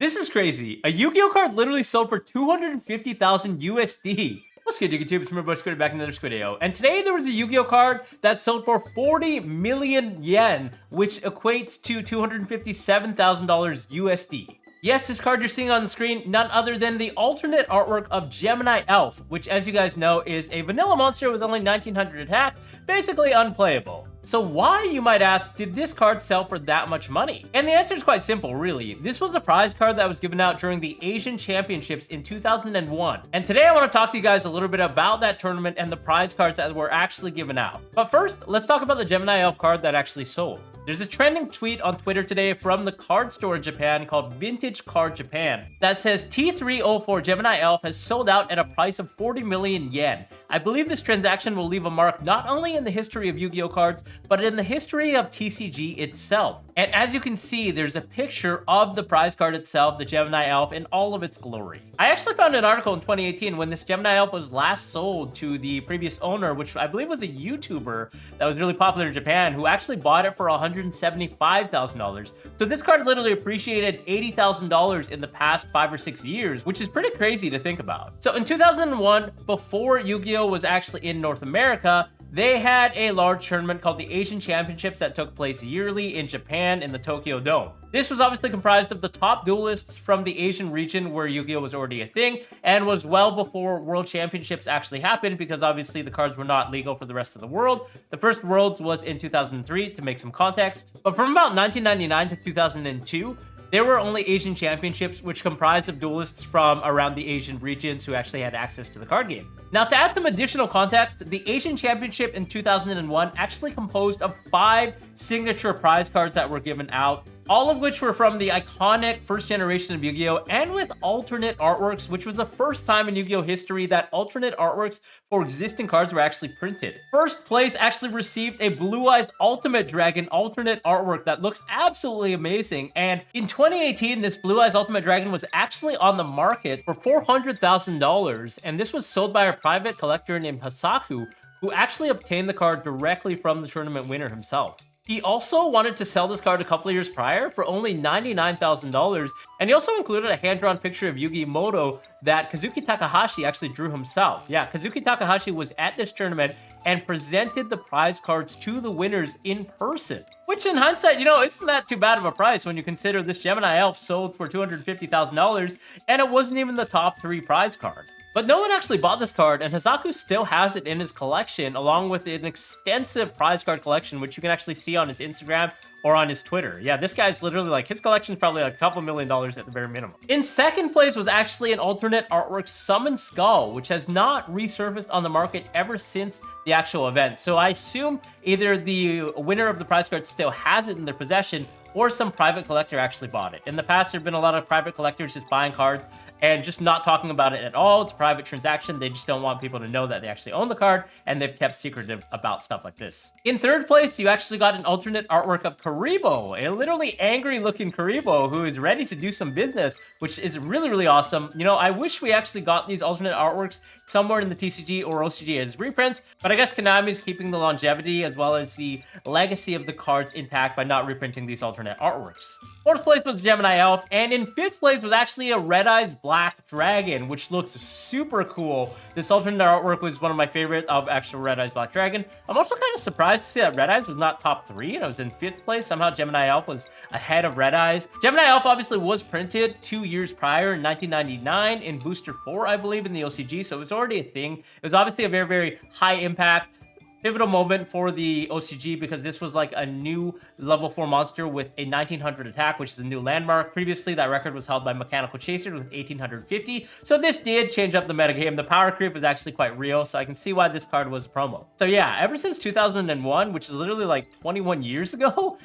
This is crazy. A Yu-Gi-Oh card literally sold for 250,000 USD. What's good, YouTube? It's my boy Squid, back in another Squid video. And today there was a Yu-Gi-Oh card that sold for 40 million yen, which equates to $257,000 USD. Yes, this card you're seeing on the screen, none other than the alternate artwork of Gemini Elf, which, as you guys know, is a vanilla monster with only 1900 attack, basically unplayable. So why, you might ask, did this card sell for that much money? And the answer is quite simple, really. This was a prize card that was given out during the Asian Championships in 2001. And today I want to talk to you guys a little bit about that tournament and the prize cards that were actually given out. But first, let's talk about the Gemini Elf card that actually sold. There's a trending tweet on Twitter today from the card store in Japan called Vintage Card Japan that says T304 Gemini Elf has sold out at a price of 40 million yen. I believe this transaction will leave a mark not only in the history of Yu-Gi-Oh cards, but in the history of TCG itself. And as you can see, there's a picture of the prize card itself, the Gemini Elf, in all of its glory. I actually found an article in 2018 when this Gemini Elf was last sold to the previous owner, which I believe was a YouTuber that was really popular in Japan, who actually bought it for $175,000. So this card literally appreciated $80,000 in the past 5 or 6 years, which is pretty crazy to think about. So in 2001, before Yu-Gi-Oh was actually in North America, they had a large tournament called the Asian Championships that took place yearly in Japan in the Tokyo Dome. This was obviously comprised of the top duelists from the Asian region where Yu-Gi-Oh was already a thing, and was well before World Championships actually happened, because obviously the cards were not legal for the rest of the world. The first Worlds was in 2003, to make some context. But from about 1999 to 2002, there were only Asian Championships, which comprised of duelists from around the Asian regions who actually had access to the card game. Now, to add some additional context, the Asian Championship in 2001 actually composed of 5 signature prize cards that were given out, all of which were from the iconic first generation of Yu-Gi-Oh! And with alternate artworks, which was the first time in Yu-Gi-Oh! History that alternate artworks for existing cards were actually printed. First place actually received a Blue Eyes Ultimate Dragon alternate artwork that looks absolutely amazing, and in 2018, this Blue Eyes Ultimate Dragon was actually on the market for $400,000, and this was sold by a private collector named Hasaku, who actually obtained the card directly from the tournament winner himself. He also wanted to sell this card a couple of years prior for only $99,000, and he also included a hand-drawn picture of Yugi Moto that Kazuki Takahashi actually drew himself. Yeah, Kazuki Takahashi was at this tournament and presented the prize cards to the winners in person. Which in hindsight, you know, isn't that too bad of a price when you consider this Gemini Elf sold for $250,000 and it wasn't even the top 3 prize card. But no one actually bought this card, and Hasaku still has it in his collection, along with an extensive prize card collection, which you can actually see on his Instagram or on his Twitter. Yeah, this guy's literally like, his collection's probably like a couple $1 million at the bare minimum. In second place was actually an alternate artwork Summon Skull, which has not resurfaced on the market ever since the actual event. So I assume either the winner of the prize card still has it in their possession, or some private collector actually bought it. In the past, there have been a lot of private collectors just buying cards and just not talking about it at all. It's a private transaction. They just don't want people to know that they actually own the card, and they've kept secretive about stuff like this. In third place, you actually got an alternate artwork of Karibo, a literally angry looking Karibo who is ready to do some business, which is really, really awesome. You know, I wish we actually got these alternate artworks somewhere in the TCG or OCG as reprints, but I guess Konami's keeping the longevity as well as the legacy of the cards intact by not reprinting these alternate artworks. Fourth place was Gemini Elf, and in fifth place was actually a Red Eyes Black Dragon, which looks super cool. This alternate artwork was one of my favorite of actual Red Eyes Black Dragon. I'm also kind of surprised to see that Red Eyes was not top 3 and it was in 5th place. Somehow Gemini Elf was ahead of Red Eyes. Gemini Elf obviously was printed 2 years prior in 1999 in Booster 4, I believe, in the OCG, so it was already a thing. It was obviously a very, very high impact pivotal moment for the OCG, because this was like a new level 4 monster with a 1900 attack, which is a new landmark. Previously, that record was held by Mechanical Chaser with 1850. So this did change up the metagame. The power creep was actually quite real, so I can see why this card was a promo. So yeah, ever since 2001, which is literally like 21 years ago,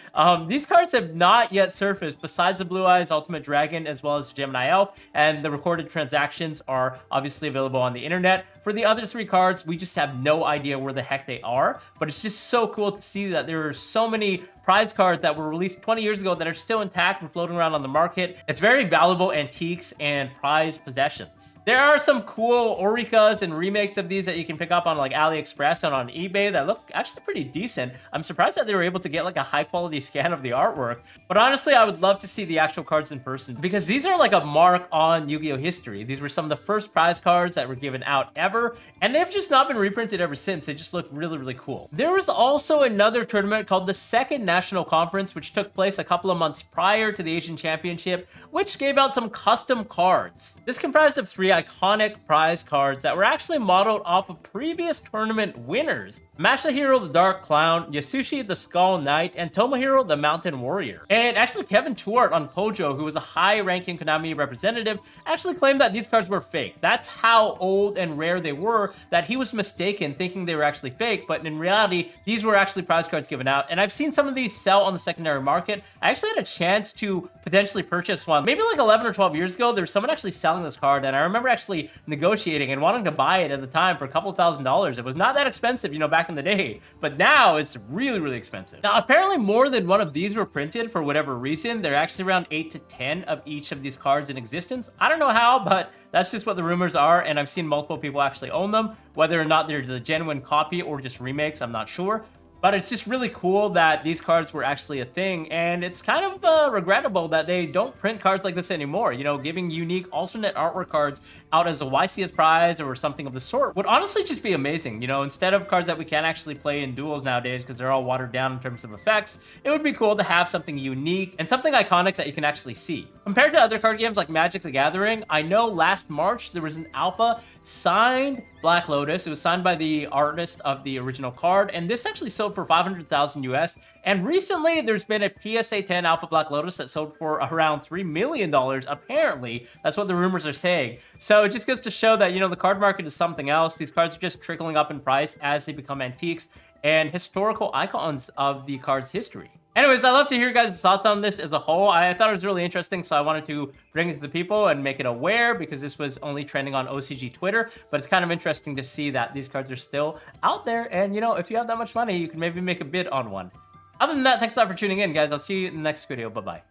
these cards have not yet surfaced besides the Blue Eyes Ultimate Dragon as well as Gemini Elf, and the recorded transactions are obviously available on the internet. For the other 3 cards, we just have no idea where the heck they are, but it's just so cool to see that there are so many prize cards that were released 20 years ago that are still intact and floating around on the market. It's very valuable antiques and prized possessions. There are some cool Oricas and remakes of these that you can pick up on like AliExpress and on eBay that look actually pretty decent. I'm surprised that they were able to get like a high quality scan of the artwork, but honestly, I would love to see the actual cards in person because these are like a mark on Yu-Gi-Oh history. These were some of the first prize cards that were given out ever, and they've just not been reprinted ever since. They just look really, really cool. There was also another tournament called the Second National Conference, which took place a couple of months prior to the Asian Championship, which gave out some custom cards. This comprised of 3 iconic prize cards that were actually modeled off of previous tournament winners: Masahiro the Dark Clown, Yasushi the Skull Knight, and Tomohiro the Mountain Warrior. And actually Kevin Tuart on Pojo, who was a high-ranking Konami representative, actually claimed that these cards were fake. That's how old and rare they were that he was mistaken thinking they were actually fake, but in reality, these were actually prize cards given out. And I've seen some of these sell on the secondary market. I actually had a chance to potentially purchase one. Maybe like 11 or 12 years ago, there was someone actually selling this card, and I remember actually negotiating and wanting to buy it at the time for a couple $1,000s. It was not that expensive, you know, back in the day, but now it's really, really expensive. Now, apparently more than one of these were printed for whatever reason. There are actually around 8 to 10 of each of these cards in existence. I don't know how, but that's just what the rumors are, and I've seen multiple people actually own them. Whether or not they're the genuine copy or just remakes, I'm not sure. But it's just really cool that these cards were actually a thing, and it's kind of regrettable that they don't print cards like this anymore. You know, giving unique alternate artwork cards out as a YCS prize or something of the sort would honestly just be amazing. You know, instead of cards that we can't actually play in duels nowadays because they're all watered down in terms of effects, it would be cool to have something unique and something iconic that you can actually see. Compared to other card games like Magic the Gathering, I know last March there was an alpha signed Black Lotus. It was signed by the artist of the original card, and this actually sold for 500,000 US. And recently, there's been a PSA 10 Alpha Black Lotus that sold for around $3 million, apparently. That's what the rumors are saying. So it just goes to show that, you know, the card market is something else. These cards are just trickling up in price as they become antiques and historical icons of the card's history. Anyways, I'd love to hear your guys' thoughts on this as a whole. I thought it was really interesting, so I wanted to bring it to the people and make it aware because this was only trending on OCG Twitter. But it's kind of interesting to see that these cards are still out there. And, you know, if you have that much money, you can maybe make a bid on one. Other than that, thanks a lot for tuning in, guys. I'll see you in the next video. Bye-bye.